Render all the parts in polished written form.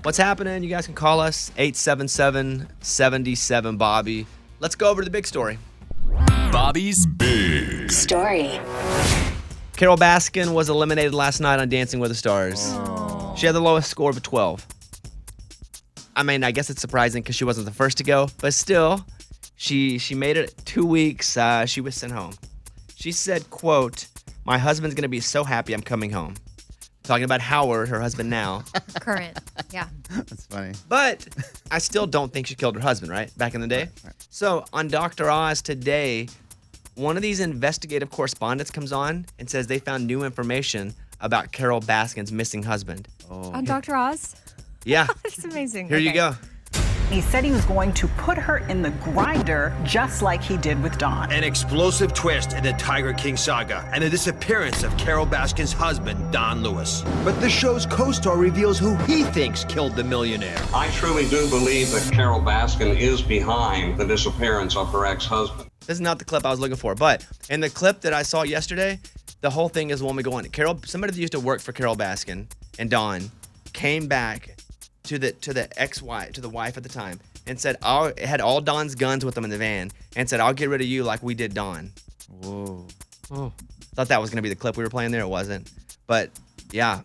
What's happening? You guys can call us 877-77-BOBBY. Let's go over to the big story. Bobby's Big Story. Carol Baskin was eliminated last night on Dancing with the Stars. She had the lowest score of a 12. I mean, I guess it's surprising because she wasn't the first to go, but still, she made it 2 weeks. She was sent home. She said, quote, "My husband's going to be so happy I'm coming home." Talking about Howard, her husband now. Current. Yeah. That's funny. But I still don't think she killed her husband, right? Back in the day. Right. So on Dr. Oz today, one of these investigative correspondents comes on and says they found new information about Carol Baskin's missing husband. On Dr. Oz? Yeah. That's amazing. Here you Okay. go. He said he was going to put her in the grinder just like he did with Dawn. An explosive twist in the Tiger King saga and the disappearance of Carol Baskin's husband, Don Lewis. But the show's co-star reveals who he thinks killed the millionaire. I truly do believe that Carol Baskin is behind the disappearance of her ex-husband. This is not the clip I was looking for, but in the clip that I saw yesterday, the whole thing is when we go on. Somebody that used to work for Carol Baskin and Dawn came back to the ex-wife, to the wife at the time, and said, had all Dawn's guns with them in the van, and said, "I'll get rid of you like we did Dawn." Whoa. Thought that was gonna be the clip we were playing there. It wasn't, but yeah,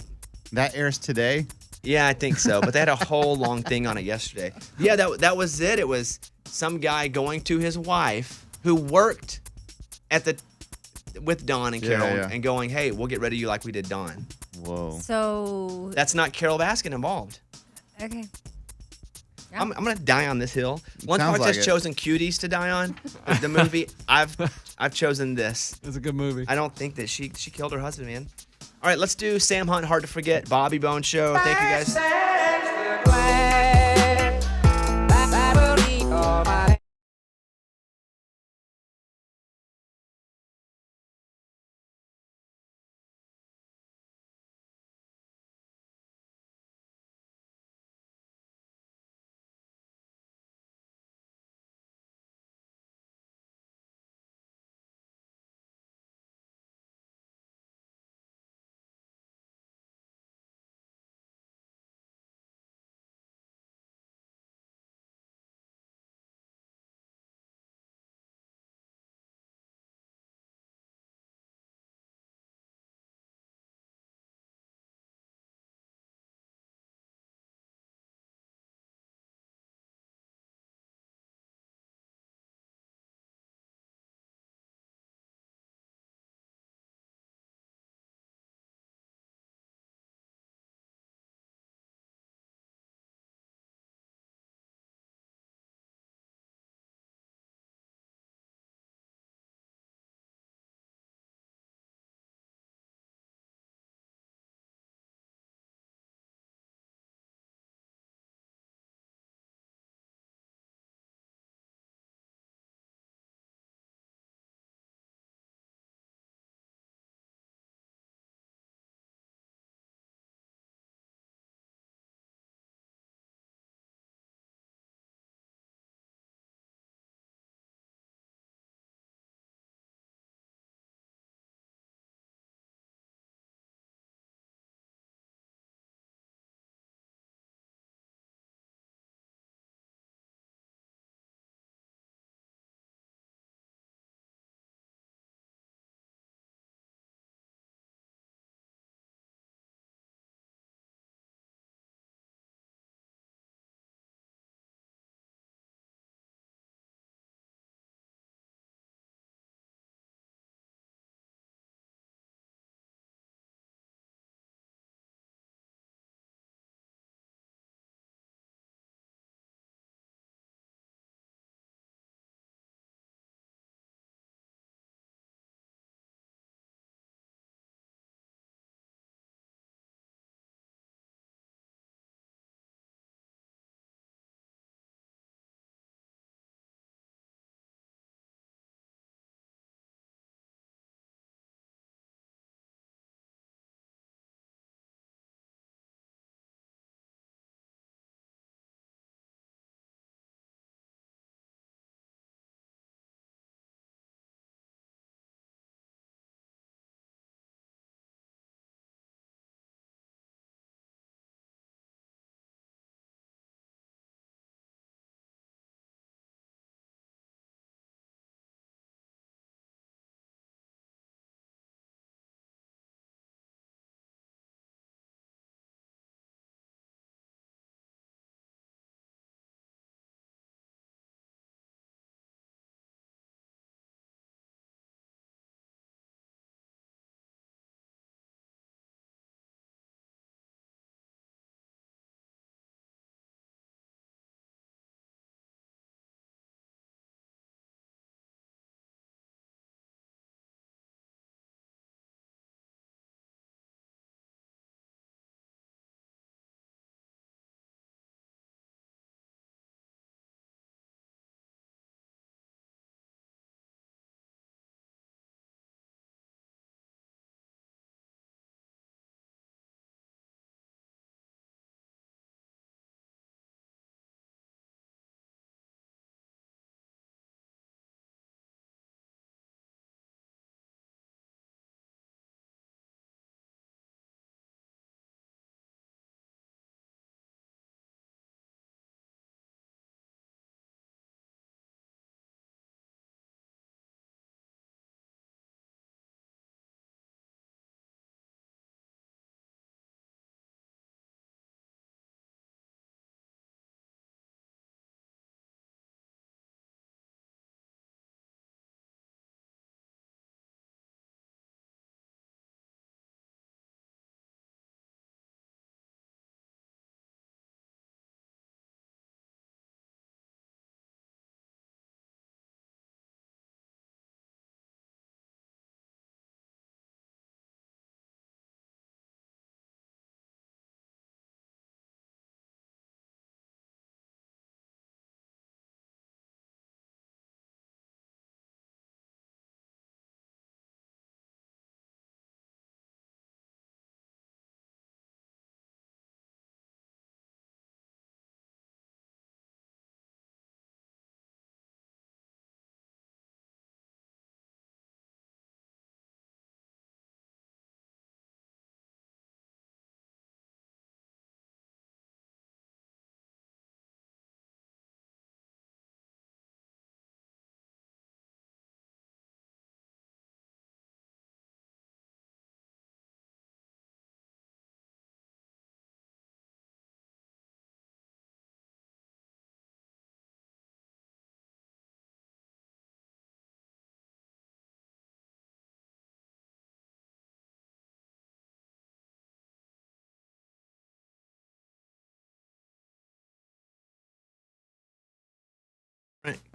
That airs today? yeah, I think so. But they had a whole long thing on it yesterday. Yeah, that was it. It was some guy going to his wife who worked with Dawn and Carol Yeah. and going, "Hey, we'll get rid of you like we did Dawn." Whoa. So, That's not Carol Baskin involved. okay. Yeah. I'm gonna die on this hill. One Sounds part like has it. chosen Cuties to die on. The movie, I've chosen this. It's a good movie. I don't think that she killed her husband, man. All right, let's do Sam Hunt, Hard to Forget, Bobby Bone Show. Thank you guys.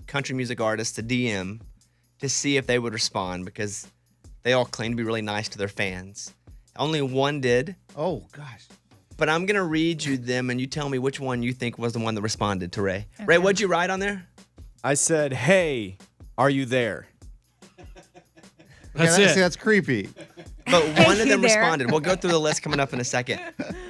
country music artists a DM to see if they would respond because they all claim to be really nice to their fans. Only one did, Oh gosh. but I'm going to read you them and you tell me which one you think was the one that responded to Ray. Ray, what'd you write on there? I said, "Hey, are you there?" That's See, it. that's creepy. But one of you them there. responded. We'll go through the list coming up in a second.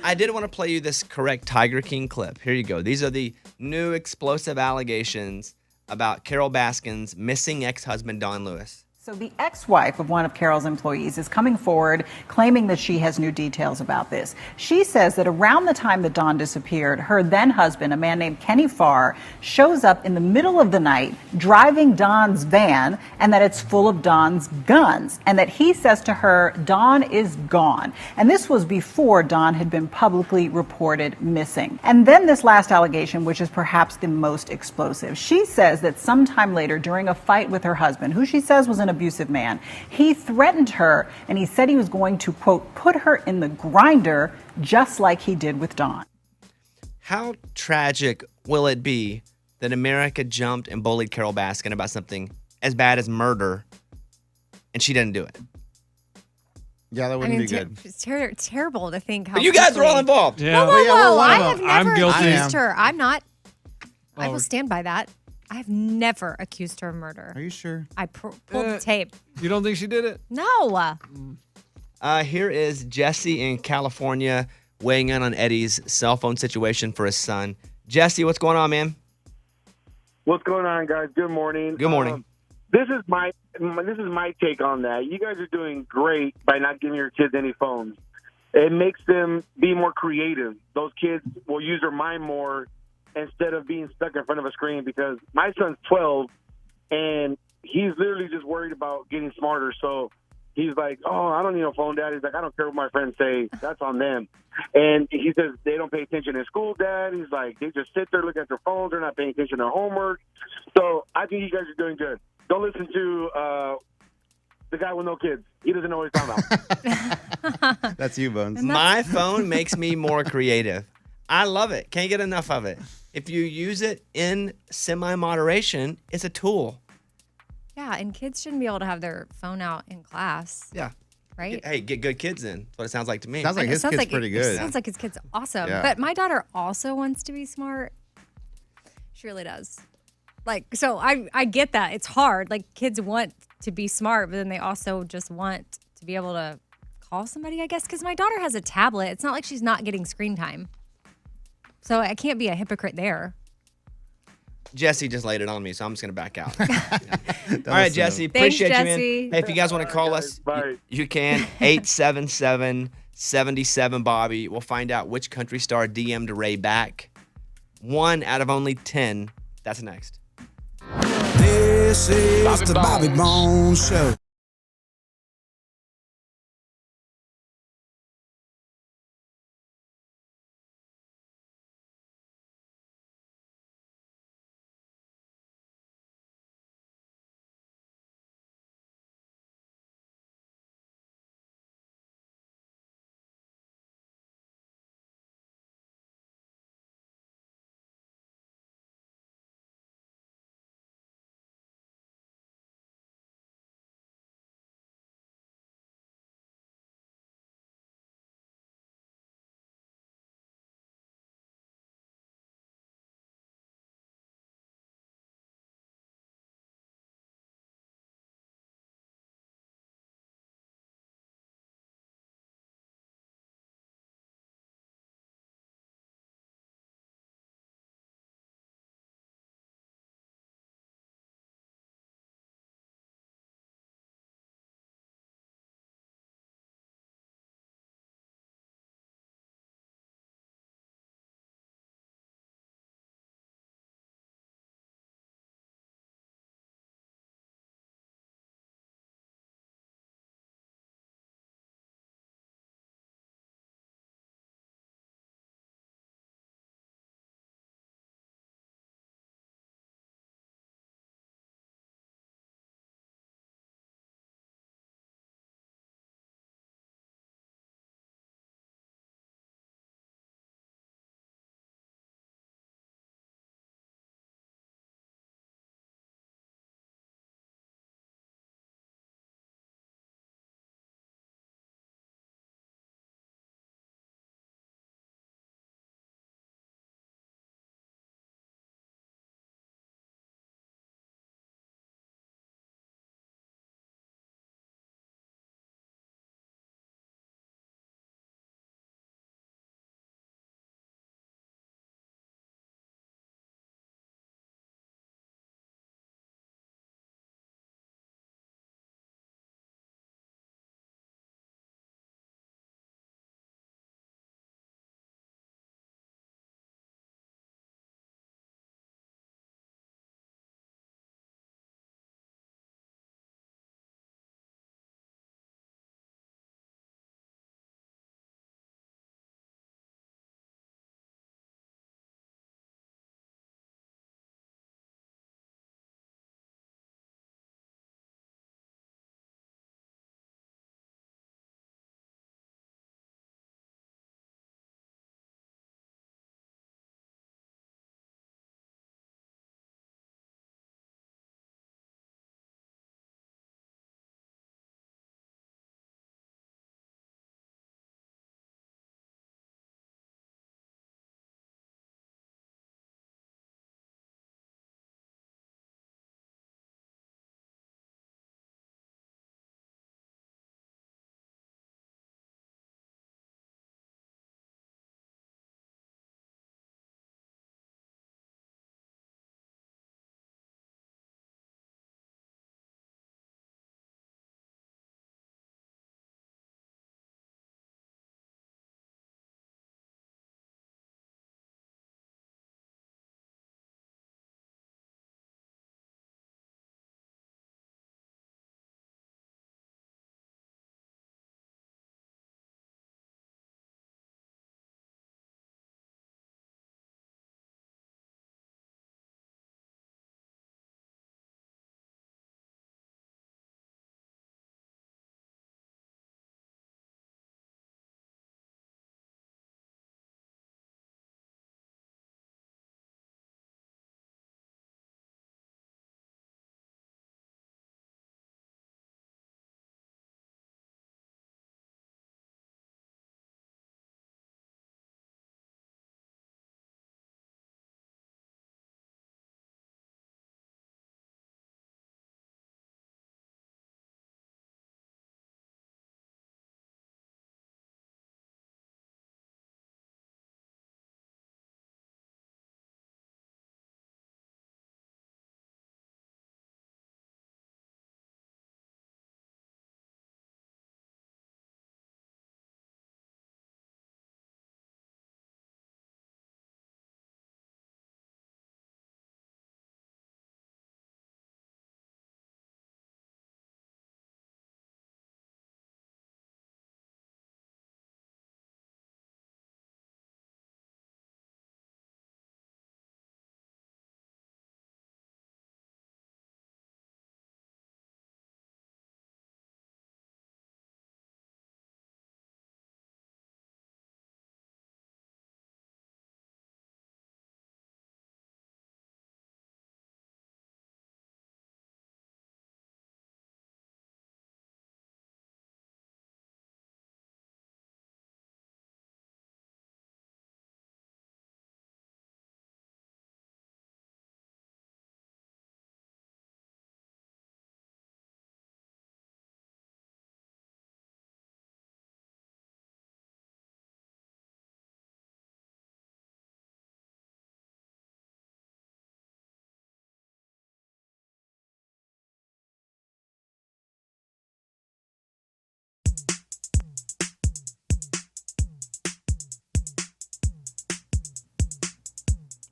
I did want to play you this correct Tiger King clip. Here you go. These are the new explosive allegations about Carol Baskin's missing ex-husband, Don Lewis. So the ex-wife of one of Carol's employees is coming forward claiming that she has new details about this. She says that around the time that Don disappeared, her then husband, a man named Kenny Farr, shows up in the middle of the night driving Don's van and that it's full of Don's guns and that he says to her, Don is gone. And this was before Don had been publicly reported missing. And then this last allegation, which is perhaps the most explosive. She says that sometime later during a fight with her husband, who she says was an abusive man, he threatened her and he said he was going to, quote, put her in the grinder just like he did with Don. How tragic will it be that America jumped and bullied Carol Baskin about something as bad as murder and she didn't do it? Yeah, that I wouldn't mean, be good. it's terrible to think how. But you guys are all quickly- involved. Yeah. Whoa, yeah, we're whoa! one I of have them. I'm never guilty. accused her. I'm not. I Oh. will stand by that. I have never accused her of murder. Are you sure? I pulled the tape. You don't think she did it? No. Here is Jesse in California weighing in on Eddie's cell phone situation for his son. Jesse, what's going on, man? What's going on, guys? Good morning. Good morning. This is my take on that. You guys are doing great by not giving your kids any phones. It makes them be more creative. Those kids will use their mind more instead of being stuck in front of a screen, because my son's 12 and he's literally just worried about getting smarter. So he's like, oh, I don't need a phone, Dad. He's like, I don't care what my friends say. That's on them. And he says they don't pay attention in school, Dad. He's like, they just sit there, look at their phones. They're not paying attention to homework. So I think you guys are doing good. Don't listen to the guy with no kids. He doesn't know what he's talking about. That's you, Bones. My phone makes me more creative. I love it. Can't get enough of it. If you use it in semi-moderation, it's a tool. Yeah, and kids shouldn't be able to have their phone out in class, Yeah. right? Hey, get good kids in. That's what it sounds like to me. Sounds like It his sounds kid's like pretty It good. sounds like his kid's awesome. Yeah. But my daughter also wants to be smart. She really does. Like, so I get that. It's hard. Like, kids want to be smart, but then they also just want to be able to call somebody, I guess, because my daughter has a tablet. It's not like she's not getting screen time. So I can't be a hypocrite there. Jesse just laid it on me, so I'm just going to back out. Don't All right, listen to Jesse. him. Thanks, Appreciate you, man. Jesse. Hey, if you guys want to call us, Bye. you can. 877-77-BOBBY. We'll find out which country star DM'd Ray back. 1 out of only 10. That's next. This is the Bobby Bones Show.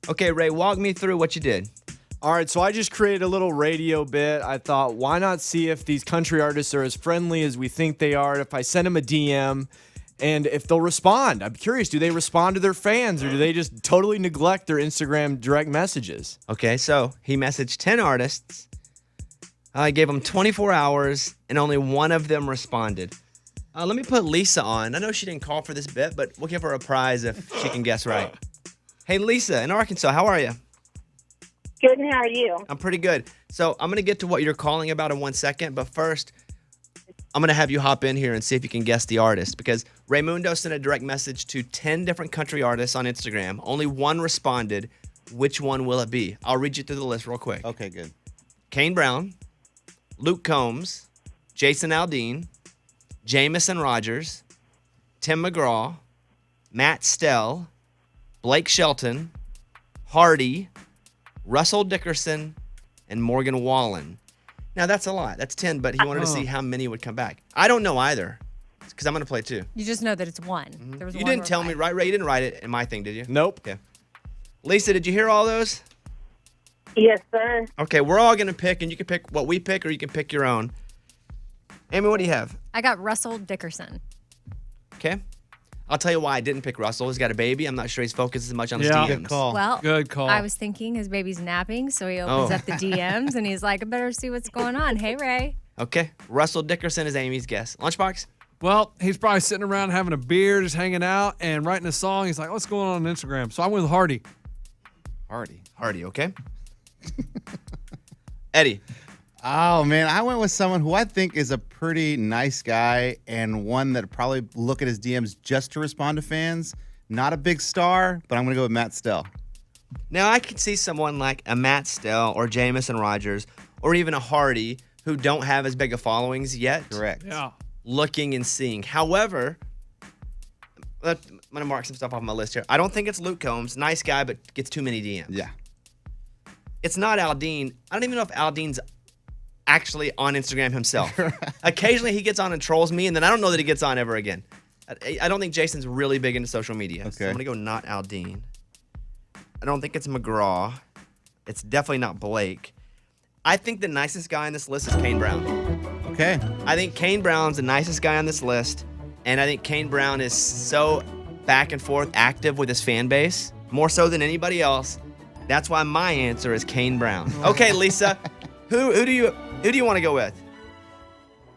Okay, Ray, walk me through what you did. All right, so I just created a little radio bit. I thought, why not see if these country artists are as friendly as we think they are? If I send them a DM and if they'll respond. I'm curious, do they respond to their fans or do they just totally neglect their Instagram direct messages? Okay, so he messaged 10 artists. I gave them 24 hours, and only one of them responded. Let me put Lisa on. I know she didn't call for this bit, but we'll give her a prize if she can guess right. Hey, Lisa in Arkansas, how are you? Good, and how are you? I'm pretty good. So I'm going to get to what you're calling about in 1 second, but first, I'm going to have you hop in here and see if you can guess the artist, because Raymundo sent a direct message to 10 different country artists on Instagram. Only one responded. Which one will it be? I'll read you through the list real quick. Okay, good. Kane Brown, Luke Combs, Jason Aldean, Jamison Rogers, Tim McGraw, Matt Stell, Blake Shelton, Hardy, Russell Dickerson, and Morgan Wallen. Now, that's a lot. That's 10, but he wanted to see how many would come back. I don't know either, because I'm going to play two. You just know that it's one. There was You one didn't tell me, right, Ray? You didn't write it in my thing, did you? Nope. Okay. Lisa, did you hear all those? Yes, sir. Okay, we're all going to pick, and you can pick what we pick, or you can pick your own. Amy, what do you have? I got Russell Dickerson. Okay. I'll tell you why I didn't pick Russell. He's got a baby. I'm not sure he's focused as much on his Yeah. DMs. Good call. Well, Good call. I was thinking his baby's napping, so he opens Oh. up the DMs and he's like, I better see what's going on. Hey, Ray. Okay. Russell Dickerson is Amy's guess. Lunchbox? Well, he's probably sitting around having a beer, just hanging out, and writing a song. He's like, what's going on Instagram? So I went with Hardy. Hardy, okay. Eddie. Oh, man. I went with someone who I think is a pretty nice guy and one that probably look at his DMs just to respond to fans. Not a big star, but I'm going to go with Matt Stell. Now, I could see someone like a Matt Stell or Jamison Rogers or even a Hardy who don't have as big a followings yet. Correct. Yeah. Looking and seeing. However, I'm going to mark some stuff off my list here. I don't think it's Luke Combs. Nice guy, but gets too many DMs. Yeah. It's not Aldean. I don't even know if Aldean's actually on Instagram himself. Occasionally he gets on and trolls me, and then I don't know that he gets on ever again. I don't think Jason's really big into social media. So Okay. I'm going to go not Aldean. I don't think it's McGraw. It's definitely not Blake. I think the nicest guy on this list is Kane Brown. Okay. I think Kane Brown's the nicest guy on this list, and I think Kane Brown is so back and forth active with his fan base, more so than anybody else. That's why my answer is Kane Brown. Okay, Lisa, who do you want to go with?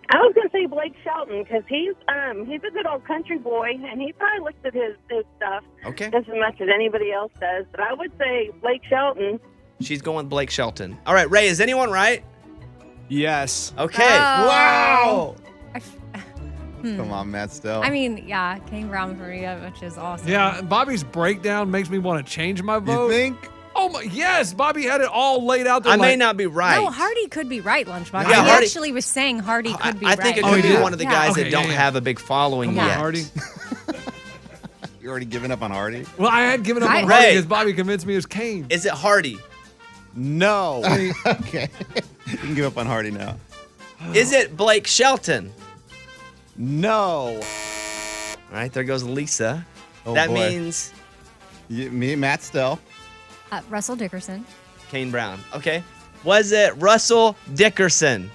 I was going to say Blake Shelton because he's a good old country boy, and he probably looks at his stuff Okay. just as much as anybody else does. But I would say Blake Shelton. She's going Blake Shelton. All right, Ray, is anyone right? Yes. Okay. Oh. Wow. I f- Come on, Matt Stell. I mean, yeah, Kane Brown for me, which is awesome. Yeah, Bobby's breakdown makes me want to change my You vote. think? Oh my, yes, Bobby had it all laid out there. I may like- not be right. No, Hardy could be right, Lunchbox. Yeah, he Hardy- actually was saying Hardy could be I right. think it Oh, could he be did? one of the Yeah. guys Okay, that don't yeah. have a big following Come yet. on, Hardy. You already given up on Hardy? Well, I had given up on Right. Hardy Ray. because Bobby convinced me it was Kane. Is it Hardy? No. Okay. You can give up on Hardy now. Is it Blake Shelton? No. All right, there goes Lisa. Oh, that boy. means Me, Matt Stell. Russell Dickerson. Kane Brown. Okay. Was it Russell Dickerson?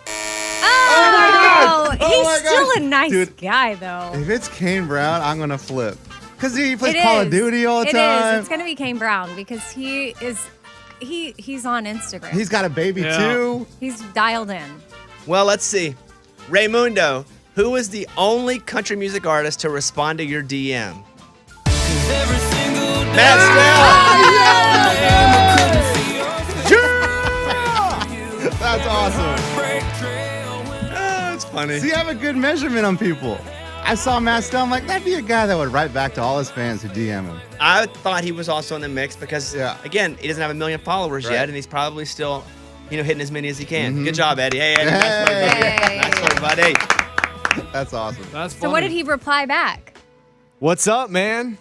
Oh, Oh he's my still gosh. a nice Dude. guy, though. If it's Kane Brown, I'm going to flip. Because he plays It Call of is. Duty all the It time. is. It's gonna be Kane Brown because he's on Instagram. He's got a baby, Yeah. too. He's dialed in. Well, let's see. Raymundo, who is the only country music artist to respond to your DM? Matt That's awesome. That's funny. See, I have a good measurement on people. I saw Matt Stell. I'm like, that'd be a guy that would write back to all his fans who DM him. I thought he was also in the mix because, Yeah. again, he doesn't have 1 million followers Right. yet, and he's probably still, hitting as many as he can. Good job, Eddie. Hey, Eddie. Hey. Nice work, buddy. That's awesome. That's funny. So what did he reply back? What's up, man?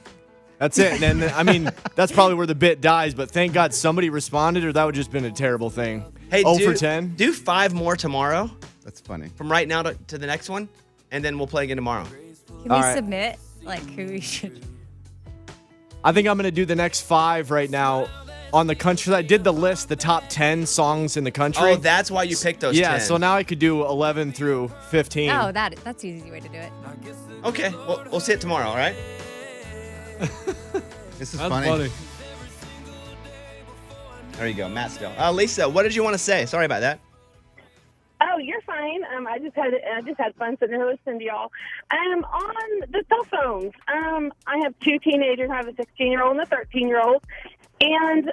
That's it. And then, I mean, that's probably where the bit dies, but thank God somebody responded or that would just been a terrible thing. Hey, 0 do, for 10. do 5 more tomorrow That's funny. from right now to the next one, and then we'll play again tomorrow. Can All we right. submit like who we should? I think I'm going to do the next 5 right now on the country. I did the list, the top 10 songs in the country. Oh, that's why you picked those 10. So now I could do 11 through 15. Oh, that's the easy way to do it. Okay, we'll see it tomorrow, all right? This is That's funny. funny. There you go, Matt Still. Lisa, what did you want to say? Sorry about that. Oh, you're fine. I just had fun sitting here listening to y'all. On the cell phones, I have 2 teenagers. I have a 16-year-old and a 13-year-old. And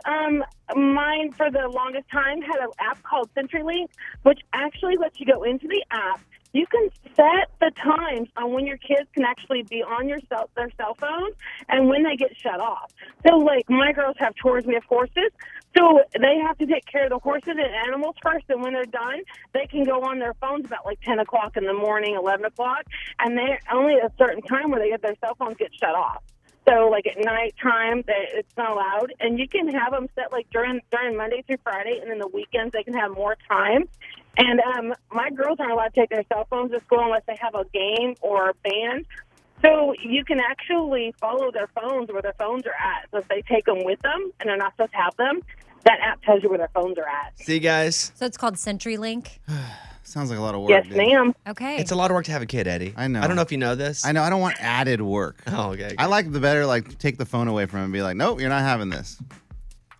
mine, for the longest time, had an app called CenturyLink, which actually lets you go into the app. You can set the times on when your kids can actually be on their cell phone and when they get shut off. So, like, my girls have chores. We have horses. So they have to take care of the horses and animals first, and when they're done, they can go on their phones about like 10 o'clock in the morning, 11 o'clock, and they're only at a certain time where they get their cell phones get shut off. So, like, at nighttime, it's not allowed. And you can have them set, like, during Monday through Friday, and then the weekends they can have more time. And my girls aren't allowed to take their cell phones to school unless they have a game or a band. So you can actually follow their phones where their phones are at. So if they take them with them and they're not supposed to have them, that app tells you where their phones are at. See, guys? So it's called CenturyLink? Sounds like a lot of work. Yes, dude. ma'am. Okay. It's a lot of work to have a kid, Eddie. I know. I don't know if you know this. I know. I don't want added work. Oh, okay. I like the better, like, take the phone away from him and be like, nope, you're not having this.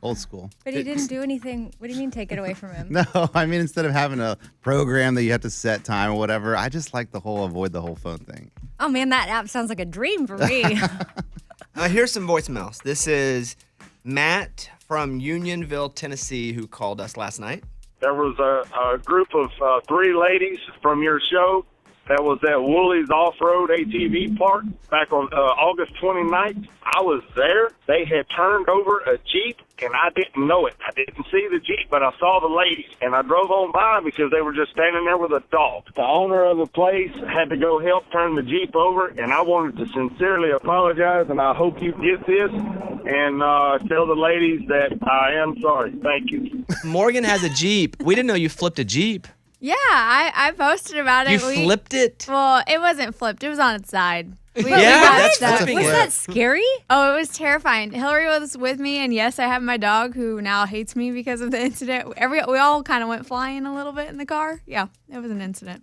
Old school. But he didn't do anything. What do you mean take it away from him? No, I mean, instead of having a program that you have to set time or whatever, I just like the whole avoid the whole phone thing. Oh, man, that app sounds like a dream for me. Here's some voicemails. This is Matt from Unionville, Tennessee, who called us last night. There was a group of 3 ladies from your show that was at Woolies Off-Road ATV Park back on August 29th. I was there. They had turned over a Jeep, and I didn't know it. I didn't see the Jeep, but I saw the ladies, and I drove on by because they were just standing there with a dog. The owner of the place had to go help turn the Jeep over, and I wanted to sincerely apologize, and I hope you get this and tell the ladies that I am sorry. Thank you. Morgan has a Jeep. We didn't know you flipped a Jeep. Yeah, I posted about it. You flipped it? Well, it wasn't flipped. It was on its side. Yeah, that's Was that scary? Oh, it was terrifying. Hillary was with me, and yes, I have my dog who now hates me because of the incident. We all kind of went flying a little bit in the car. Yeah, it was an incident.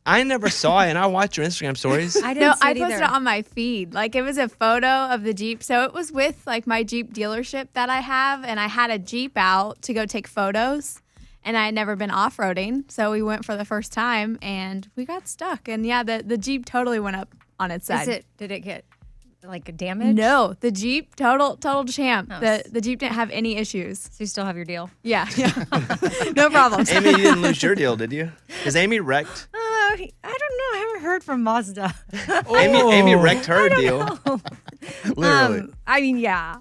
I never saw it, and I watched your Instagram stories. I didn't see I it posted either. it on my feed. Like, it was a photo of the Jeep. So it was with, like, my Jeep dealership that I have, and I had a Jeep out to go take photos. And I had never been off-roading, so we went for the first time, and we got stuck. And yeah, the Jeep totally went up on its side. Did it get like damage? No, the Jeep total champ. Oh, The Jeep didn't have any issues. So you still have your deal? Yeah, no problems. Amy, you didn't lose your deal, did you? Because Amy wrecked. I don't know. I haven't heard from Mazda. Amy wrecked her deal. Literally. I mean, yeah.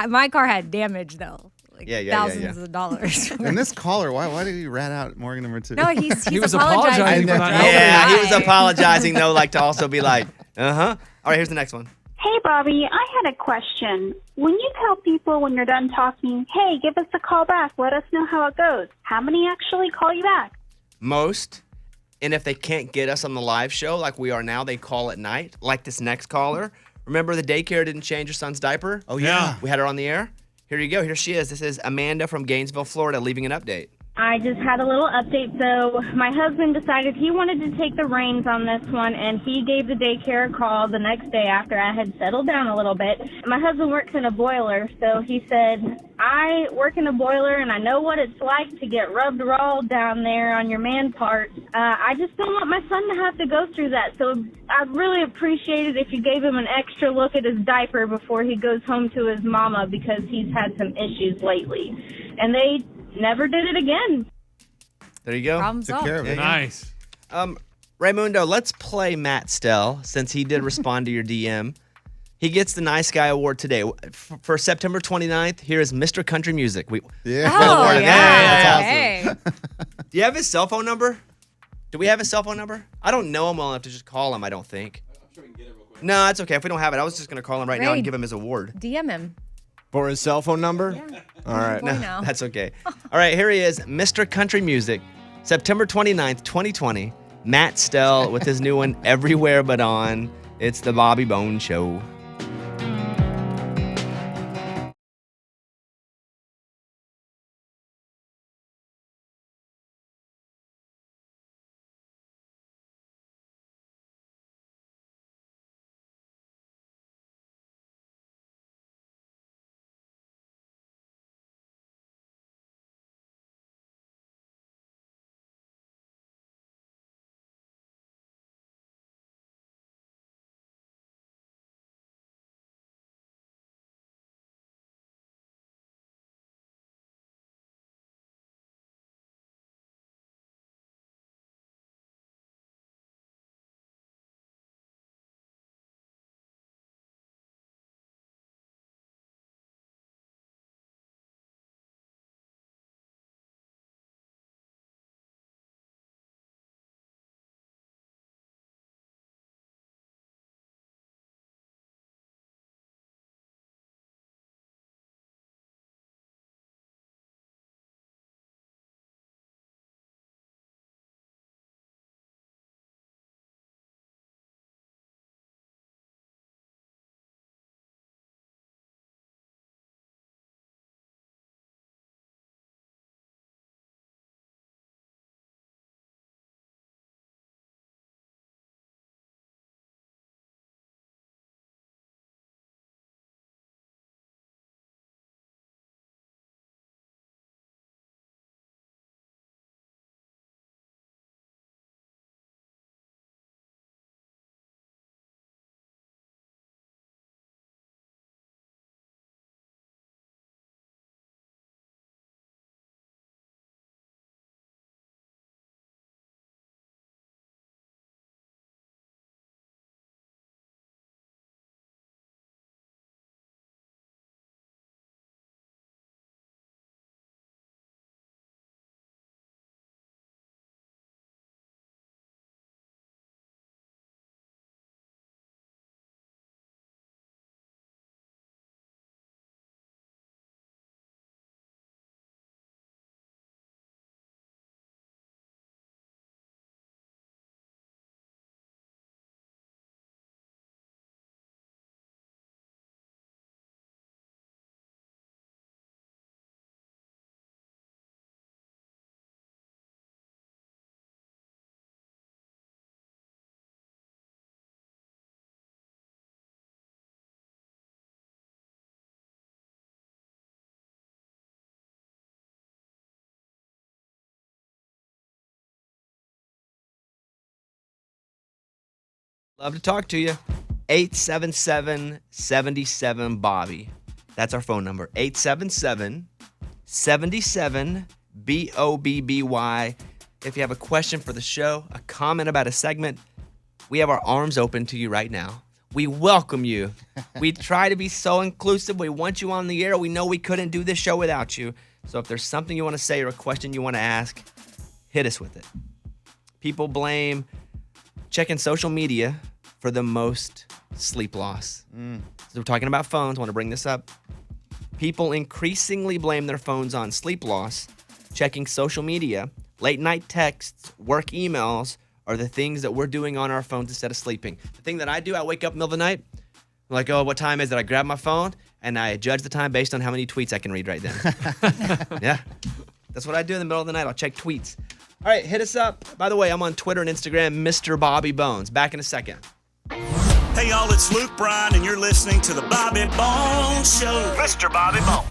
My car had damage though. Like thousands of dollars. And this caller, why did you rat out Morgan number 2? No, he's He was apologizing. apologizing for not helping. Yeah, he was apologizing, though, like to also be like, uh-huh. All right, here's the next one. Hey, Bobby, I had a question. When you tell people when you're done talking, hey, give us a call back, let us know how it goes, how many actually call you back? Most. And if they can't get us on the live show like we are now, they call at night, like this next caller. Remember the daycare didn't change her son's diaper? Oh, yeah. We had her on the air. Here you go. Here she is. This is Amanda from Gainesville, Florida, leaving an update. I just had a little update. So my husband decided he wanted to take the reins on this one, and he gave the daycare a call the next day after I had settled down a little bit. My husband works in a boiler, so he said, I work in a boiler, and I know what it's like to get rubbed raw down there on your man parts. I just don't want my son to have to go through that, so I'd really appreciate it if you gave him an extra look at his diaper before he goes home to his mama, because he's had some issues lately. And they never did it again. There you go. Problem solved. Yeah, Nice. Raymundo, let's play Matt Stell since he did respond to your DM. He gets the Nice Guy Award today. For September 29th, here is Mr. Country Music. Oh, Yeah, yeah. that's awesome. Do you have his cell phone number? Do we have his cell phone number? I don't know him well enough to just call him, I don't think. I'm sure we can get it real quick. No, it's okay. If we don't have it, I was just going to call him right now and give him his award. DM him. For his cell phone number? Yeah. All right. Boy, no. That's okay. All right, here he is, Mr. Country Music, September 29th, 2020. Matt Stell with his new one, Everywhere But On. It's the Bobby Bone Show. Love to talk to you. 877-77-BOBBY. That's our phone number. 877-77-BOBBY. If you have a question for the show, a comment about a segment, we have our arms open to you right now. We welcome you. We try to be so inclusive. We want you on the air. We know we couldn't do this show without you. So if there's something you want to say or a question you want to ask, hit us with it. People blame checking social media for the most sleep loss. So we're talking about phones. I want to bring this up. People increasingly blame their phones on sleep loss. Checking social media, late night texts, work emails are the things that we're doing on our phones instead of sleeping. The thing that I do, I wake up in the middle of the night, I'm like, oh, what time is it? I grab my phone and I judge the time based on how many tweets I can read right then. Yeah, that's what I do in the middle of the night. I'll check tweets. All right, hit us up. By the way, I'm on Twitter and Instagram, Mr. Bobby Bones. Back in a second. Hey, y'all, it's Luke Bryan, and you're listening to The Bobby Bones Show. Mr. Bobby Bones.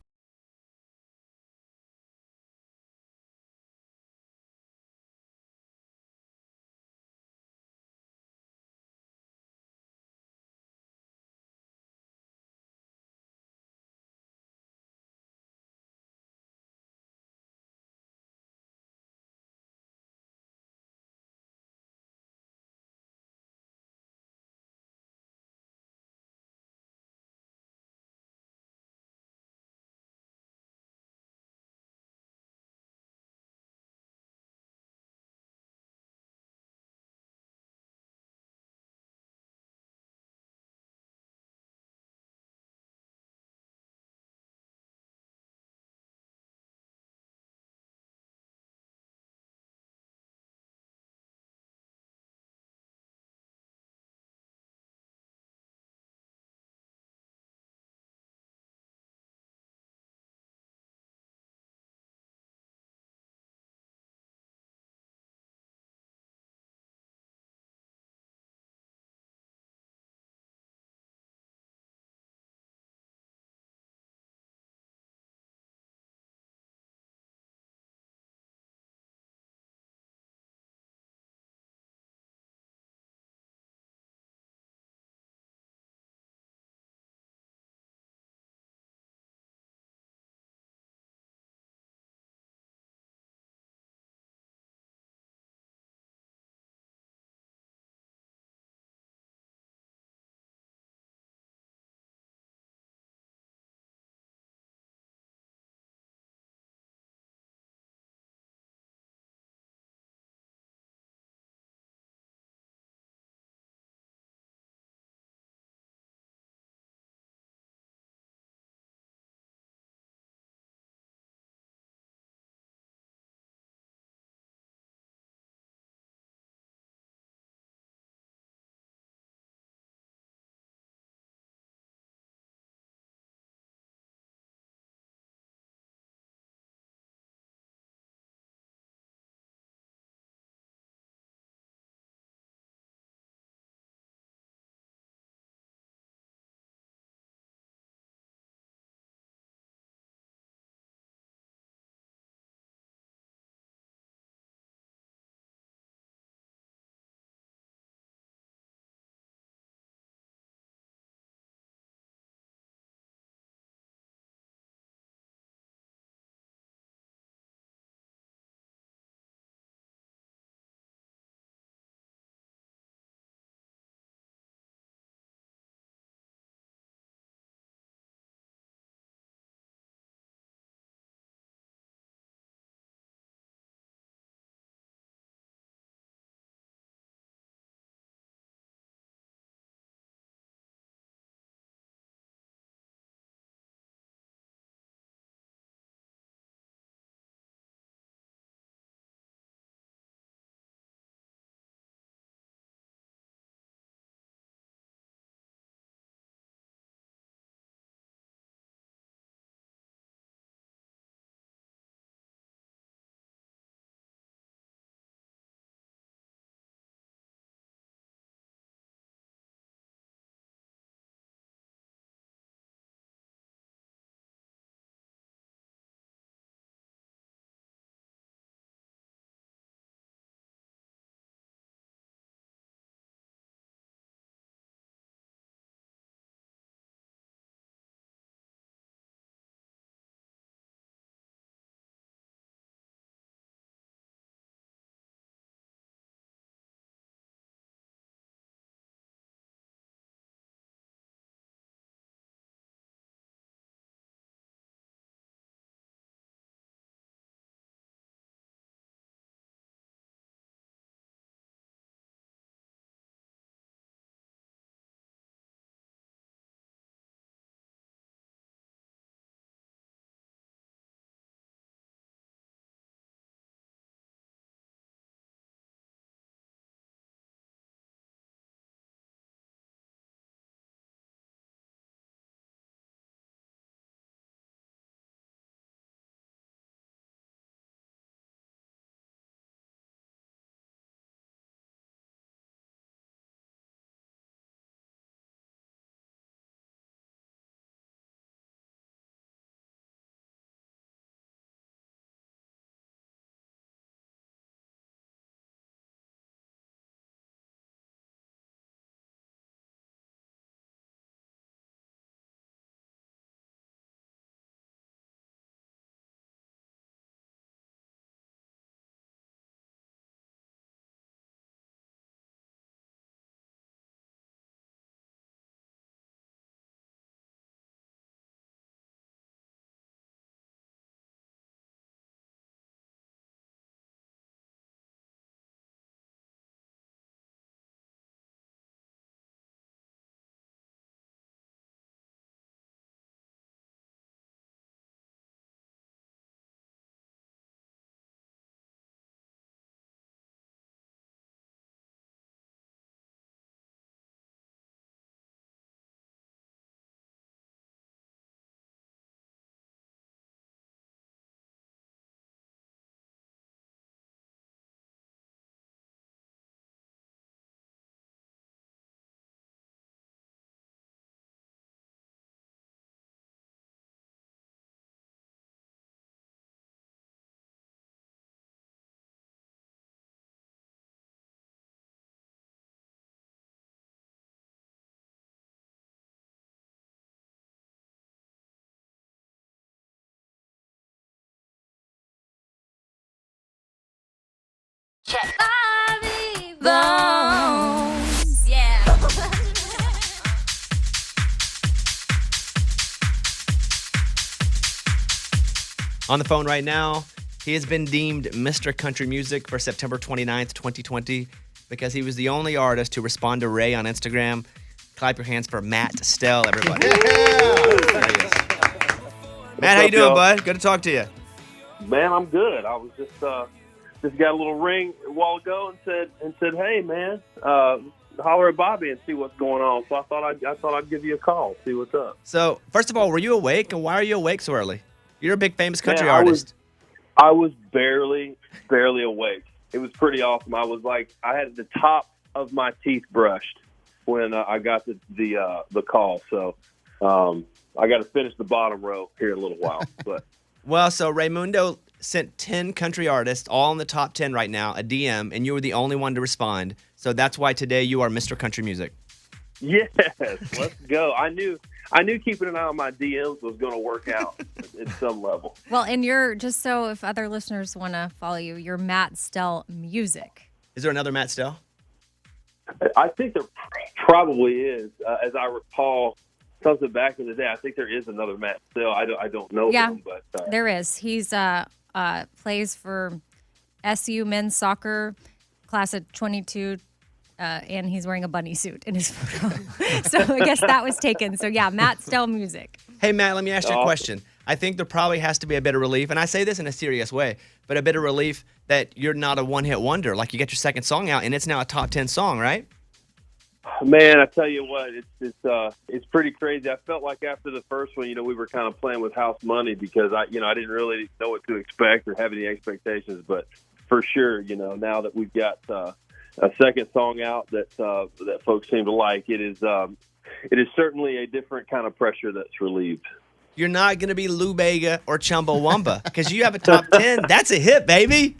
Bobby Bones. Yeah. On the phone right now, he has been deemed Mr. Country Music for September 29th, 2020, because he was the only artist to respond to Ray on Instagram. Clap your hands for Matt Stell, everybody. There he is. Matt, how you doing, bud? Good to talk to you. Man, I'm good. I was just got a little ring a while ago and said, hey man, holler at Bobby and see what's going on. So I thought I'd give you a call, see what's up. So first of all, were you awake, and why are you awake so early? You're a big famous country Man, artist. I was barely awake. It was pretty awesome. I was like, I had the top of my teeth brushed when I got the call. So I got to finish the bottom row here in a little while. But Well, so Raymundo sent 10 country artists, all in the top 10 right now, a DM, and you were the only one to respond. So that's why today you are Mr. Country Music. yes, let's go. I knew keeping an eye on my DMs was going to work out at some level. Well, and you're, just so if other listeners want to follow you, you're Matt Stell Music. Is there another Matt Stell? I think there probably is. As I recall, something back in the day, I think there is another Matt Stell. I don't know him, but There is. He's plays for SU men's soccer, class of 22, and he's wearing a bunny suit in his photo. So I guess that was taken. So yeah, Matt Stell Music. Hey, Matt, let me ask you a question. I think there probably has to be a bit of relief, and I say this in a serious way, but a bit of relief that you're not a one-hit wonder. Like, you get your second song out, and it's now a top 10 song, right? Man, I tell you what, it's pretty crazy. I felt like after the first one, we were kind of playing with house money because I didn't really know what to expect or have any expectations. But for sure, now that we've got a second song out that folks seem to like, it is certainly a different kind of pressure that's relieved. You're not going to be Lou Bega or Chumbawamba because you have a top 10. That's a hit, baby.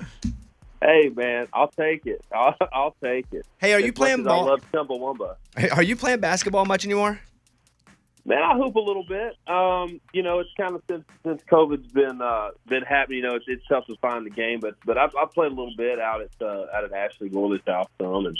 Hey, man, I'll take it. I'll take it. Hey, are you playing ball? I love Chumbawamba. Are you playing basketball much anymore? Man, I hoop a little bit. It's kind of since COVID's been happening. It's tough to find the game, but I've played a little bit out at Ashley Gourley's house some,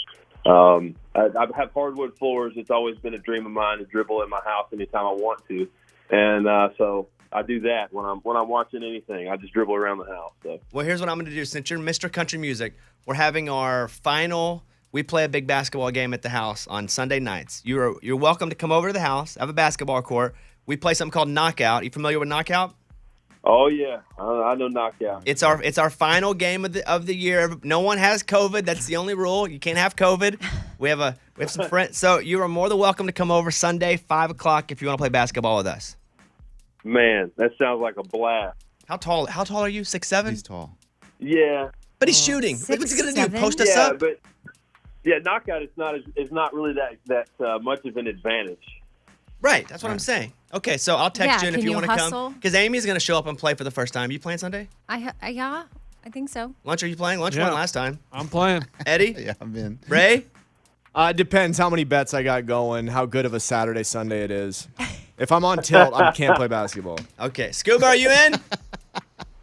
and I have hardwood floors. It's always been a dream of mine to dribble in my house anytime I want to, and so I do that when I'm watching anything. I just dribble around the house. So. Well, here's what I'm going to do. Since you're Mr. Country Music, we're having our final. We play a big basketball game at the house on Sunday nights. You're welcome to come over to the house. I have a basketball court. We play something called Knockout. You familiar with Knockout? Oh yeah, I know Knockout. It's our final game of the year. No one has COVID. That's the only rule. You can't have COVID. We have some friends. So you are more than welcome to come over Sunday 5:00 if you want to play basketball with us. Man, that sounds like a blast. How tall are you? 6'7"? He's tall. Yeah. But he's shooting. What's he gonna do? Post us up? But Knockout is not really that much of an advantage. Right. That's what I'm saying. Okay, so I'll text you, and if you want to hustle? come, because Amy's gonna show up and play for the first time. You playing Sunday? Yeah, I think so. Lunch, are you playing? Lunch won last time. I'm playing. Eddie? Yeah, I'm in. Ray? It depends how many bets I got going, how good of a Saturday, Sunday it is. If I'm on tilt, I can't play basketball. Okay. Scuba, are you in?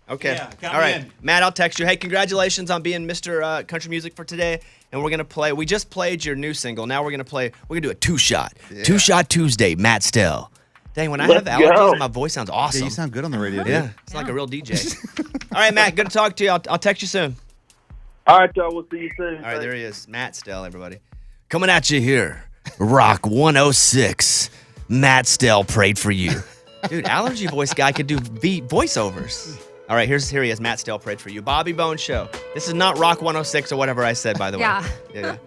Okay. Yeah, count all me right. in. Matt, I'll text you. Hey, congratulations on being Mr. Country Music for today. And we're going to play. We just played your new single. Now we're going to do a two-shot. Yeah. Two-shot Tuesday, Matt Stell. Dang, when I have allergies, my voice sounds awesome. Yeah, you sound good on the radio, dude. Yeah, it's like a real DJ. All right, Matt, good to talk to you. I'll text you soon. All right, y'all. We'll see you soon. All right, there he is. Matt Stell, everybody. Coming at you here. Rock 106. Matt Stell prayed for you. Dude, allergy voice guy could do voiceovers. All right, here he is. Matt Stell prayed for you. Bobby Bones Show. This is not Rock 106 or whatever I said, by the way. Yeah. Yeah.